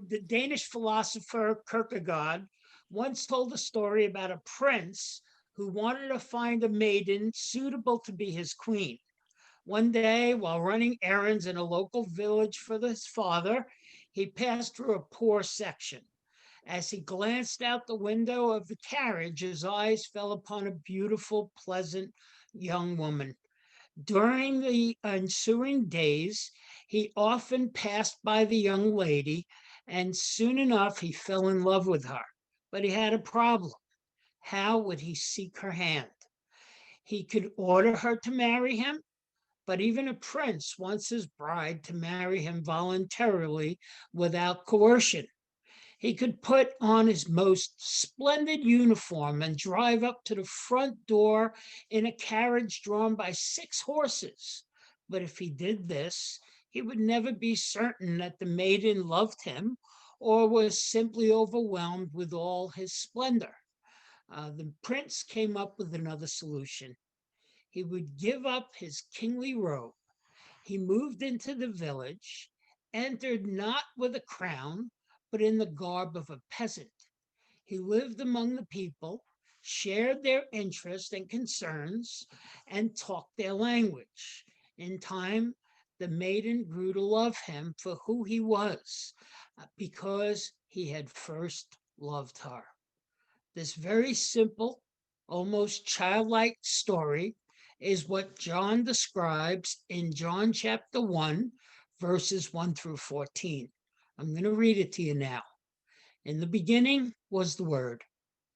The Danish philosopher Kierkegaard once told a story about a prince who wanted to find a maiden suitable to be his queen. One day, while running errands in a local village for his father, he passed through a poor section. As he glanced out the window of the carriage, his eyes fell upon a beautiful, pleasant young woman. During the ensuing days, he often passed by the young lady, and soon enough he fell in love with her. But he had a problem. How would he seek her hand? He could order her to marry him, but even a prince wants his bride to marry him voluntarily without coercion. He could put on his most splendid uniform and drive up to the front door in a carriage drawn by 6 horses. But if he did this, he would never be certain that the maiden loved him or was simply overwhelmed with all his splendor. The prince came up with another solution. He would give up his kingly robe. He moved into the village, entered not with a crown, but in the garb of a peasant. He lived among the people, shared their interests and concerns, and talked their language. In time, the maiden grew to love him for who he was, because he had first loved her. This very simple, almost childlike story is what John describes in John chapter 1, verses 1 through 14. I'm going to read it to you now. In the beginning was the Word,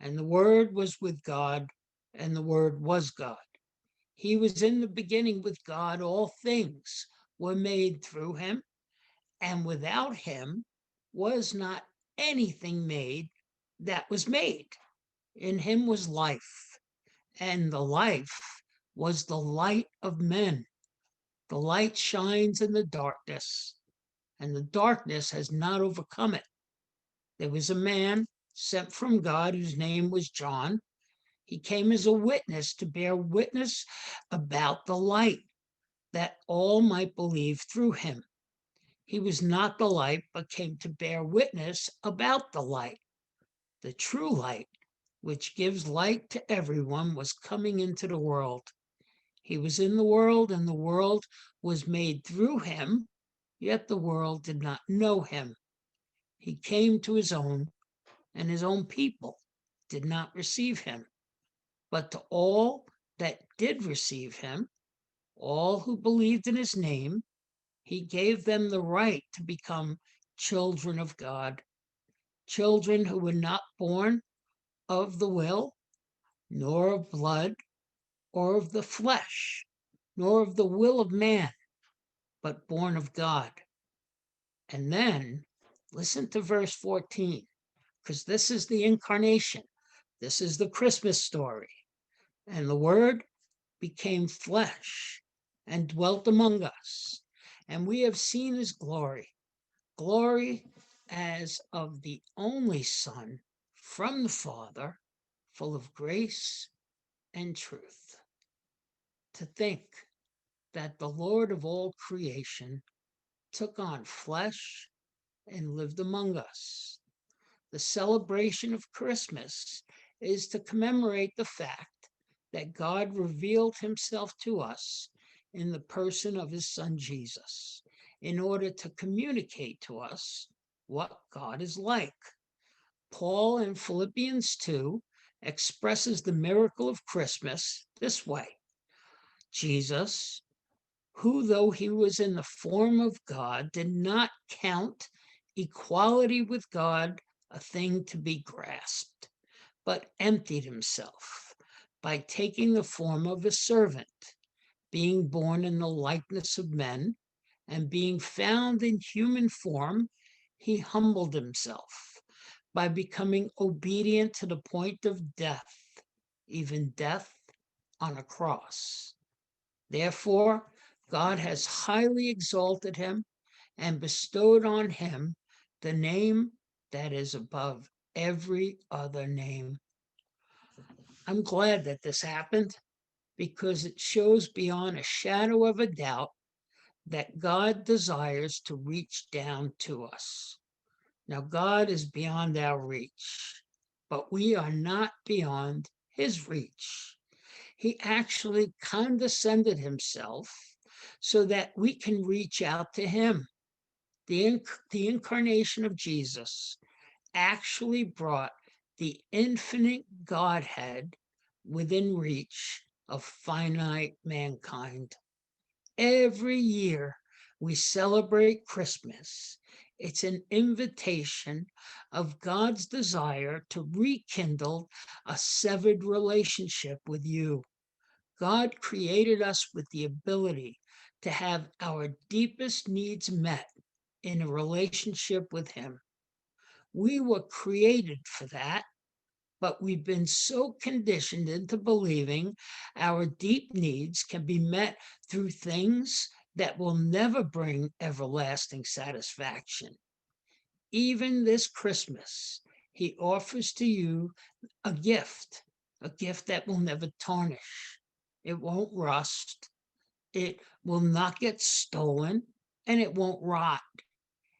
and the Word was with God, and the Word was God. He was in the beginning with God. All things were made through him, and without him was not anything made that was made. In him was life, and the life was the light of men. The light shines in the darkness, and the darkness has not overcome it. There was a man sent from God whose name was John. He came as a witness to bear witness about the light, that all might believe through him. He was not the light, but came to bear witness about the light. The true light, which gives light to everyone, was coming into the world. He was in the world, and the world was made through him, yet the world did not know him. He came to his own, and his own people did not receive him. But to all that did receive him, all who believed in his name, he gave them the right to become children of God, children who were not born of the will, nor of blood, or of the flesh, nor of the will of man, but born of God. And then listen to verse 14, because this is the incarnation. This is the Christmas story. And the Word became flesh and dwelt among us. And we have seen his glory, glory as of the only Son from the Father, full of grace and truth. To think that the Lord of all creation took on flesh and lived among us. The celebration of Christmas is to commemorate the fact that God revealed himself to us in the person of his Son Jesus, in order to communicate to us what God is like. Paul in Philippians 2 expresses the miracle of Christmas this way: Jesus, who, though he was in the form of God, did not count equality with God a thing to be grasped, but emptied himself by taking the form of a servant, being born in the likeness of men, and being found in human form, he humbled himself by becoming obedient to the point of death, even death on a cross. Therefore, God has highly exalted him and bestowed on him the name that is above every other name. I'm glad that this happened, because it shows beyond a shadow of a doubt that God desires to reach down to us. Now, God is beyond our reach, but we are not beyond his reach. He actually condescended himself so that we can reach out to him. The incarnation of Jesus actually brought the infinite Godhead within reach of finite mankind. Every year we celebrate Christmas. It's an invitation of God's desire to rekindle a severed relationship with you. God created us with the ability to have our deepest needs met in a relationship with Him. We were created for that, but we've been so conditioned into believing our deep needs can be met through things that will never bring everlasting satisfaction. Even this Christmas, He offers to you a gift that will never tarnish. It won't rust, it will not get stolen, and it won't rot.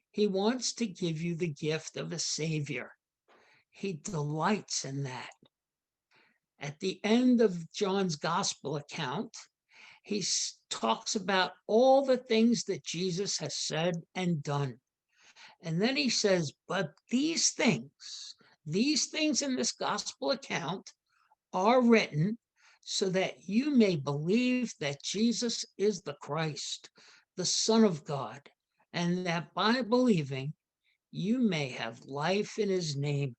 He wants to give you the gift of a Savior. He delights in that. At the end of John's gospel account, he talks about all the things that Jesus has said and done. And then he says, but these things in this gospel account are written so that you may believe that Jesus is the Christ, the Son of God, and that by believing you may have life in his name.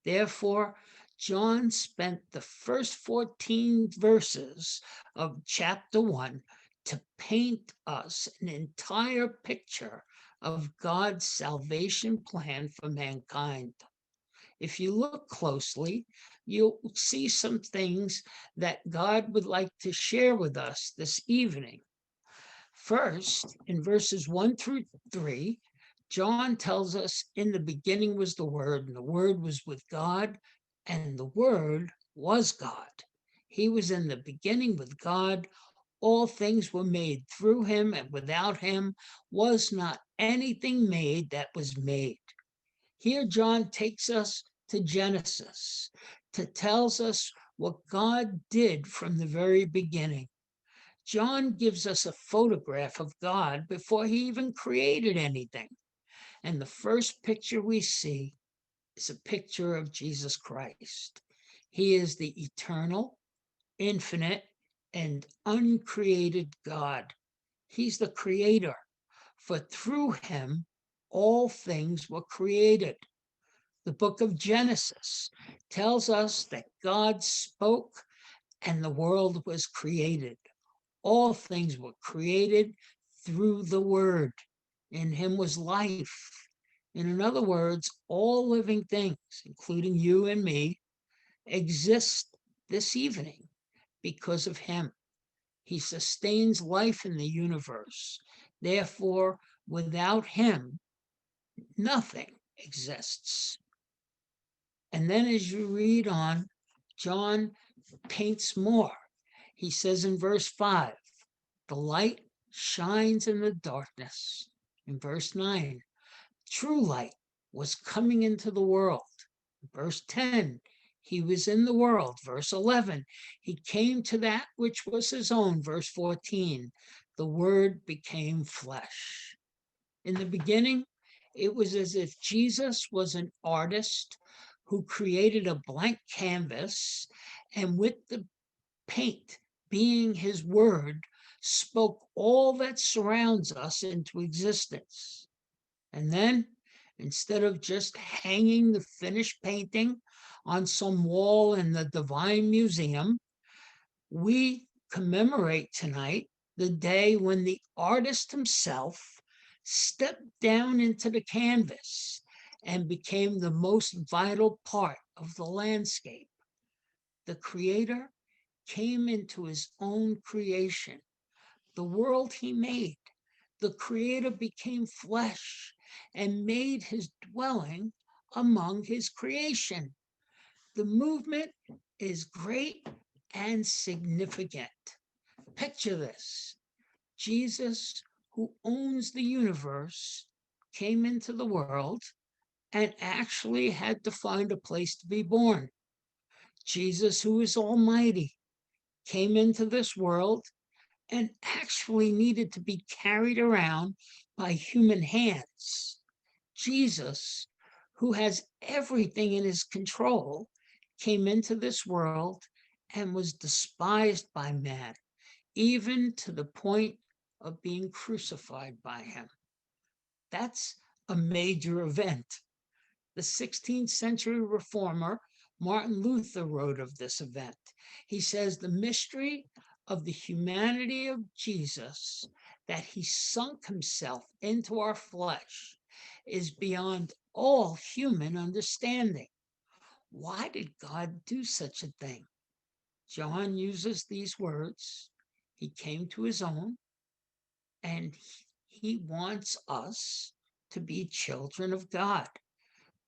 Therefore, John spent the first 14 verses of chapter 1 to paint us an entire picture of God's salvation plan for mankind. If you look closely, you'll see some things that God would like to share with us this evening. First, in verses 1 through 3, John tells us in the beginning was the Word, and the Word was with God, and the Word was God. He was in the beginning with God. All things were made through him, and without him was not anything made that was made. Here, John takes us to Genesis, to tells us what God did from the very beginning. John gives us a photograph of God before he even created anything. And the first picture we see is a picture of Jesus Christ. He is the eternal, infinite, and uncreated God. He's the creator, for through him all things were created. The book of Genesis tells us that God spoke and the world was created. All things were created through the Word. In him was life. In other words, all living things, including you and me, exist this evening because of him. He sustains life in the universe. Therefore, without him, nothing exists. And then as you read on, John paints more. He says in verse 5, the light shines in the darkness. In verse 9, true light was coming into the world. Verse 10, he was in the world. Verse 11, he came to that which was his own. Verse 14, the word became flesh. In the beginning, it was as if Jesus was an artist who created a blank canvas, and with the paint being his word, spoke all that surrounds us into existence. And then, instead of just hanging the finished painting on some wall in the Divine Museum, we commemorate tonight the day when the artist himself stepped down into the canvas and became the most vital part of the landscape. The creator came into his own creation, the world he made. The creator became flesh and made his dwelling among his creation. The movement is great and significant. Picture this: Jesus, who owns the universe, came into the world and actually had to find a place to be born. Jesus, who is almighty, came into this world and actually needed to be carried around by human hands. Jesus, who has everything in his control, came into this world and was despised by man, even to the point of being crucified by him. That's a major event. The 16th century reformer Martin Luther wrote of this event. He says the mystery of the humanity of Jesus, that he sunk himself into our flesh, is beyond all human understanding. Why did God do such a thing? John uses these words. He came to his own, and he wants us to be children of God.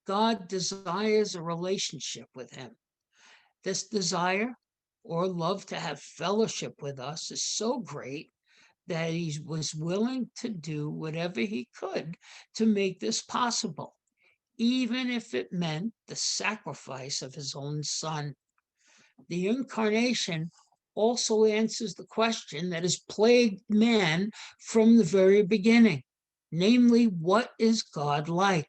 God desires a relationship with him. This desire or love to have fellowship with us is so great that he was willing to do whatever he could to make this possible, even if it meant the sacrifice of his own son. The incarnation also answers the question that has plagued man from the very beginning, namely, what is God like?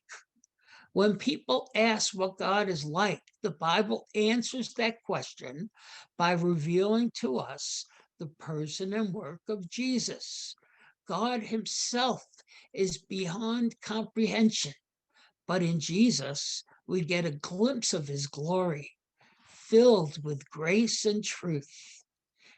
When people ask what God is like, the Bible answers that question by revealing to us the person and work of Jesus. God himself is beyond comprehension, but in Jesus, we get a glimpse of his glory, filled with grace and truth.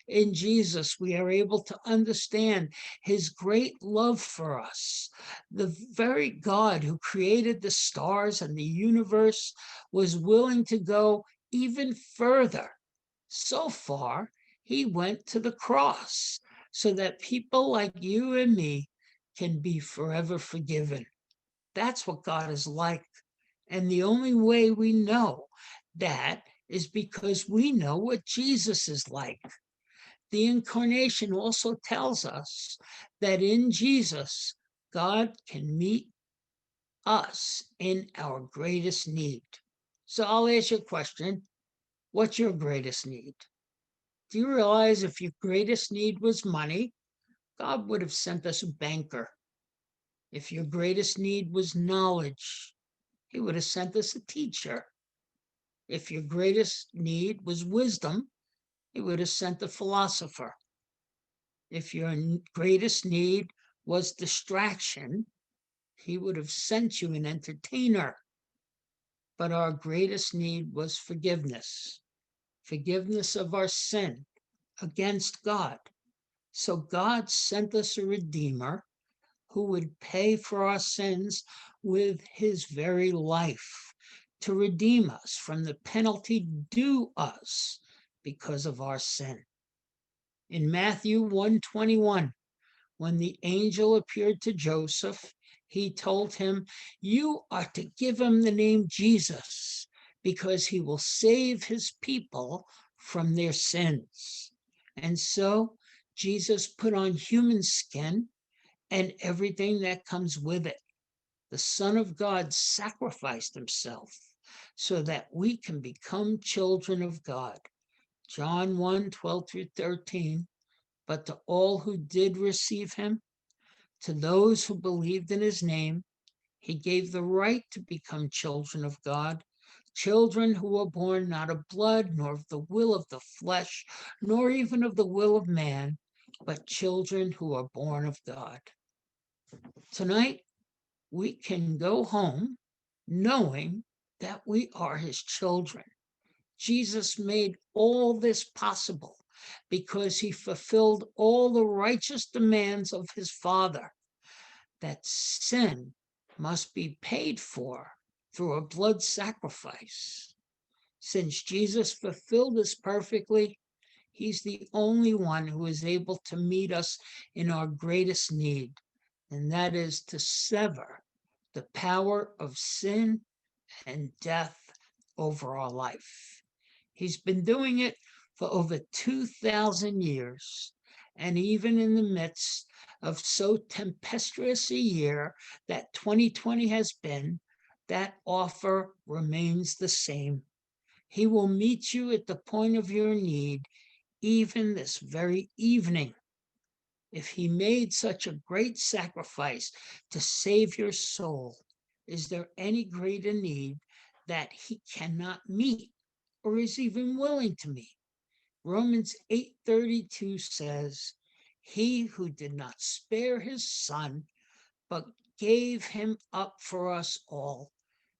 In Jesus, we are able to understand his great love for us. The very God who created the stars and the universe was willing to go even further. So far, he went to the cross so that people like you and me can be forever forgiven. That's what God is like. And the only way we know that is because we know what Jesus is like. The incarnation also tells us that in Jesus, God can meet us in our greatest need. So I'll ask you a question. What's your greatest need? Do you realize if your greatest need was money, God would have sent us a banker? If your greatest need was knowledge, he would have sent us a teacher. If your greatest need was wisdom, he would have sent a philosopher. If your greatest need was distraction, he would have sent you an entertainer. But our greatest need was forgiveness, forgiveness of our sin against God. So God sent us a Redeemer who would pay for our sins with his very life to redeem us from the penalty due us because of our sin. In Matthew 1:21, when the angel appeared to Joseph, he told him, "You are to give him the name Jesus, because he will save his people from their sins." And so Jesus put on human skin and everything that comes with it. The Son of God sacrificed himself so that we can become children of God. John 1:12-13. But to all who did receive him, to those who believed in his name, he gave the right to become children of God, children who were born not of blood, nor of the will of the flesh, nor even of the will of man, but children who are born of God. Tonight, we can go home knowing that we are his children. Jesus made all this possible because he fulfilled all the righteous demands of his Father, that sin must be paid for through a blood sacrifice. Since Jesus fulfilled this perfectly, he's the only one who is able to meet us in our greatest need, and that is to sever the power of sin and death over our life. He's been doing it for over 2,000 years, And even in the midst of so tempestuous a year that 2020 has been, that offer remains the same. He will meet you at the point of your need, even this very evening. If he made such a great sacrifice to save your soul, is there any greater need that he cannot meet or is even willing to meet? Romans 8:32 says, "He who did not spare his son, but gave him up for us all,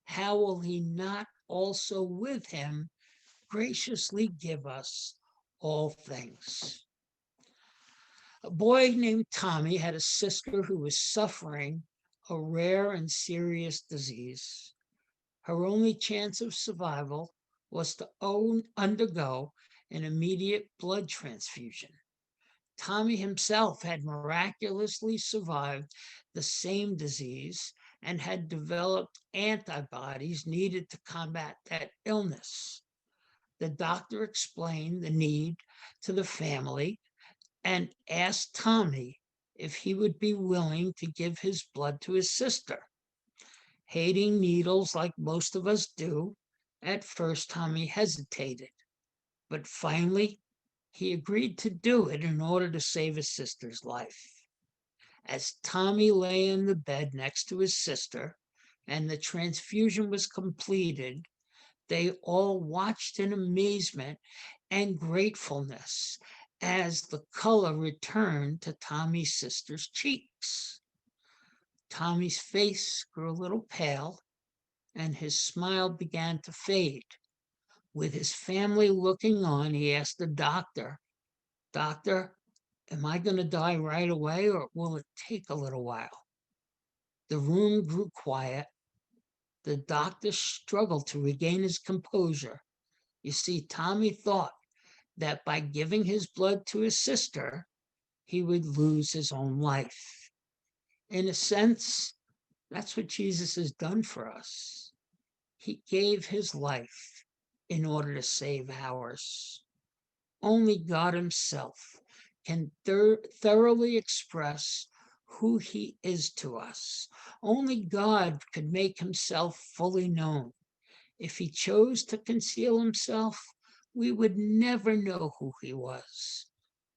how will he not also with him graciously give us all things?" A boy named Tommy had a sister who was suffering a rare and serious disease. Her only chance of survival was to undergo an immediate blood transfusion. Tommy himself had miraculously survived the same disease and had developed antibodies needed to combat that illness. The doctor explained the need to the family and asked Tommy if he would be willing to give his blood to his sister. Hating needles like most of us do, at first Tommy hesitated, but finally he agreed to do it in order to save his sister's life. As Tommy lay in the bed next to his sister and the transfusion was completed, they all watched in amazement and gratefulness as the color returned to Tommy's sister's cheeks. Tommy's face grew a little pale and his smile began to fade. With his family looking on, he asked the doctor, "Doctor, am I going to die right away or will it take a little while?" The room grew quiet. The doctor struggled to regain his composure. You see, Tommy thought that by giving his blood to his sister, he would lose his own life. In a sense, that's what Jesus has done for us. He gave his life in order to save ours. Only God himself can thoroughly express who he is to us. Only God could make himself fully known. If he chose to conceal himself, we would never know who he was.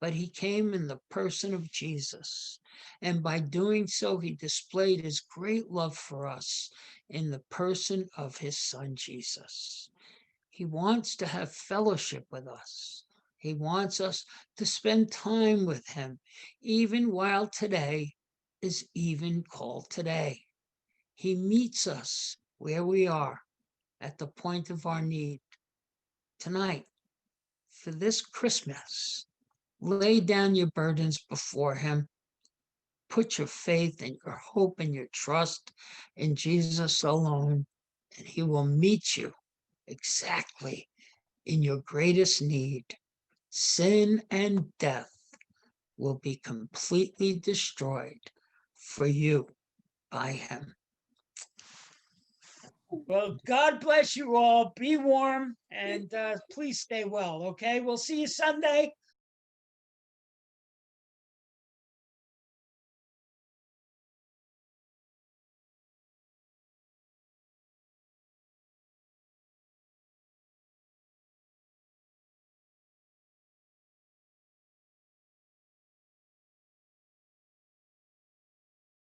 But he came in the person of Jesus. And by doing so, he displayed his great love for us in the person of his son, Jesus. He wants to have fellowship with us. He wants us to spend time with him, even while today is even called today. He meets us where we are at the point of our need. Tonight, for this Christmas, lay down your burdens before him. Put your faith and your hope and your trust in Jesus alone, and he will meet you exactly in your greatest need. Sin and death will be completely destroyed for you by him. Well, God bless you all. Be warm and please stay well, okay? We'll see you Sunday.